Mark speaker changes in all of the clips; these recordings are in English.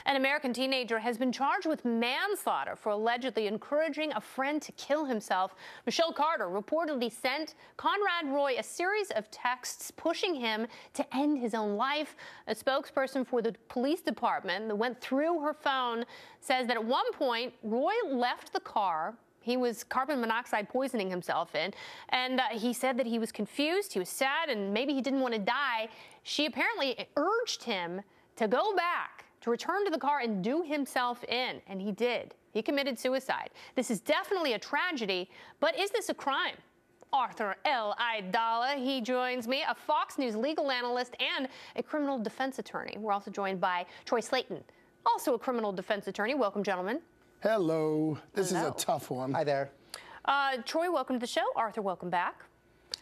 Speaker 1: An American teenager has been charged with manslaughter for allegedly encouraging a friend to kill himself. Michelle Carter reportedly sent Conrad Roy a series of texts pushing him to end his own life. A spokesperson for the police department that went through her phone says that at one point, Roy left the car. He was carbon monoxide poisoning himself in, and he said that he was confused, he was sad, and maybe he didn't want to die. She apparently urged him to go back, to return to the car and do himself in, and he did. He committed suicide. This is definitely a tragedy, but is this a crime? Arthur L. Idala, he joins me, a Fox News legal analyst and a criminal defense attorney. We're also joined by Troy Slaten, also a criminal defense attorney. Welcome, gentlemen.
Speaker 2: Hello. This is a tough one.
Speaker 3: Hi there.
Speaker 1: Troy, welcome to the show. Arthur, welcome back.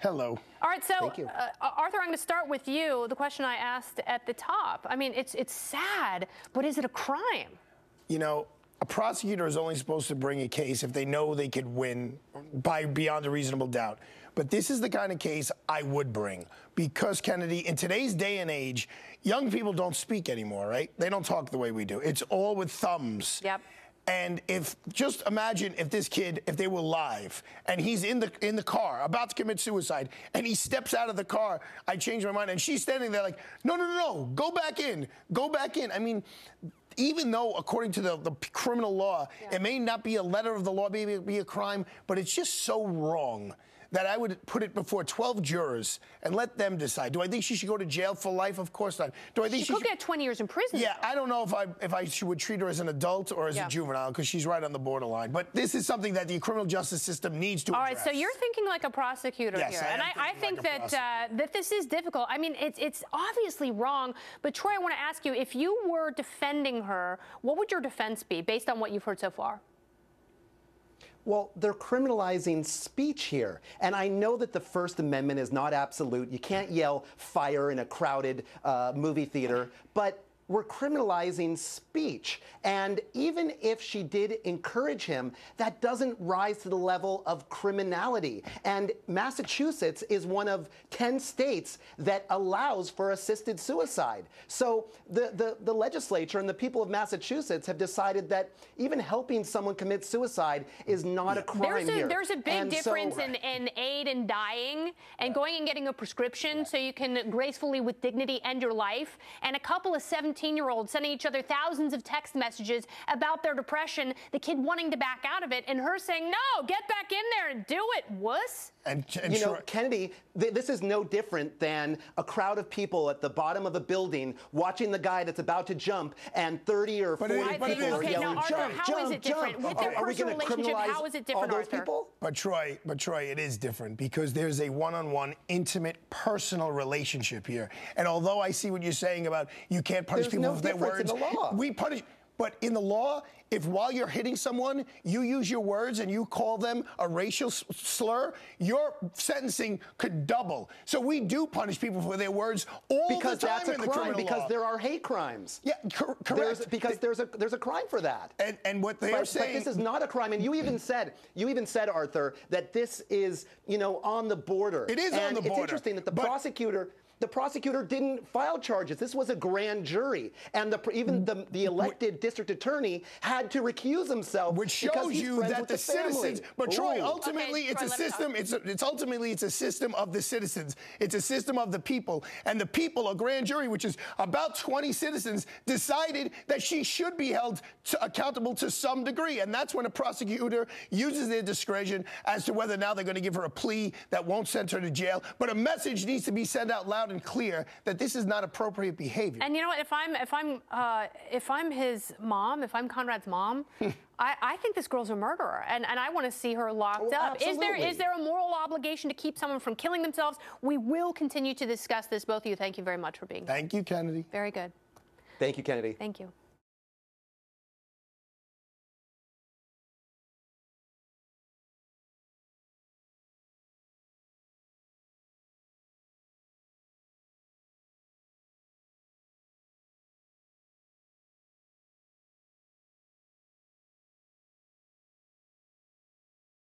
Speaker 2: Hello.
Speaker 1: All right, so
Speaker 3: Thank you.
Speaker 1: Arthur, I'm going to start with you. The question I asked at the top. I mean, it's sad, but is it a crime?
Speaker 2: You know, a prosecutor is only supposed to bring a case if they know they could win by beyond a reasonable doubt. But this is the kind of case I would bring because, Kennedy, in today's day and age, young people don't speak anymore, right? They don't talk the way we do. It's all with thumbs.
Speaker 1: Yep.
Speaker 2: And just imagine if this kid, if they were live, and he's in the car about to commit suicide, and he steps out of the car, I changed my mind, and she's standing there like, no, no, no, no, go back in, go back in. I mean, even though, according to the criminal law, it may not be a letter of the law, maybe it be a crime, but it's just so wrong that I would put it before 12 jurors and let them decide. Do I think she should go to jail for life? Of course not. Do I think
Speaker 1: she could get 20 years in prison?
Speaker 2: Yeah, I don't know if I would treat her as an adult or as a juvenile because she's right on the borderline. But this is something that the criminal justice system needs to address.
Speaker 1: All right, so you're thinking like a prosecutor
Speaker 2: here.
Speaker 1: And I think like that this is difficult. I mean, it's obviously wrong. But Troy, I want to ask you, if you were defending her, what would your defense be based on what you've heard so far?
Speaker 3: Well, they're criminalizing speech here. And I know that the First Amendment is not absolute. You can't yell fire in a crowded movie theater. But we're criminalizing speech. And even if she did encourage him, that doesn't rise to the level of criminality. And Massachusetts is one of 10 states that allows for assisted suicide. So the legislature and the people of Massachusetts have decided that even helping someone commit suicide is not a crime here.
Speaker 1: There's a big difference in aid in dying and going and getting a prescription so you can gracefully, with dignity, end your life, and a couple of 17-year-olds sending each other thousands of text messages about their depression, the kid wanting to back out of it, and her saying, no, get back in there and do it, wuss.
Speaker 3: And you know, Kennedy, this is no different than a crowd of people at the bottom of a building watching the guy that's about to jump, and 30 or 40 people are yelling,
Speaker 1: Arthur, how is it different? With their personal relationship, how is it different, Arthur?
Speaker 2: But Troy, it is different because there's a one-on-one, intimate, personal relationship here. And although I see what you're saying about you can't punish people for their words,
Speaker 3: in the law.
Speaker 2: We punish. But in the law, if while you're hitting someone, you use your words and you call them a racial slur, your sentencing could double. So we do punish people for their words all the time in the criminal law.
Speaker 3: Because there are hate crimes.
Speaker 2: Yeah, correct.
Speaker 3: Because there's a crime for that.
Speaker 2: And what they are saying.
Speaker 3: But this is not a crime. And you even said, Arthur, that this is, you know, on the border.
Speaker 2: It is on the border.
Speaker 3: It's interesting that the prosecutor didn't file charges. This was a grand jury, and even the elected district attorney had to recuse himself,
Speaker 2: which shows you that the citizens. But Troy, ultimately, it's a system. It's ultimately a system of the citizens. It's a system of the people, and the people, a grand jury, which is about 20 citizens, decided that she should be held accountable to some degree, and that's when a prosecutor uses their discretion as to whether now they're going to give her a plea that won't send her to jail. But a message needs to be sent out loud and clear that this is not appropriate behavior.
Speaker 1: And you know what? If I'm his mom, if I'm Conrad's mom, I think this girl's a murderer, and I want to see her locked up.
Speaker 3: Absolutely.
Speaker 1: Is there a moral obligation to keep someone from killing themselves? We will continue to discuss this. Both of you, thank you very much for being here.
Speaker 2: Thank you, Kennedy.
Speaker 1: Very good.
Speaker 3: Thank you, Kennedy.
Speaker 1: Thank you.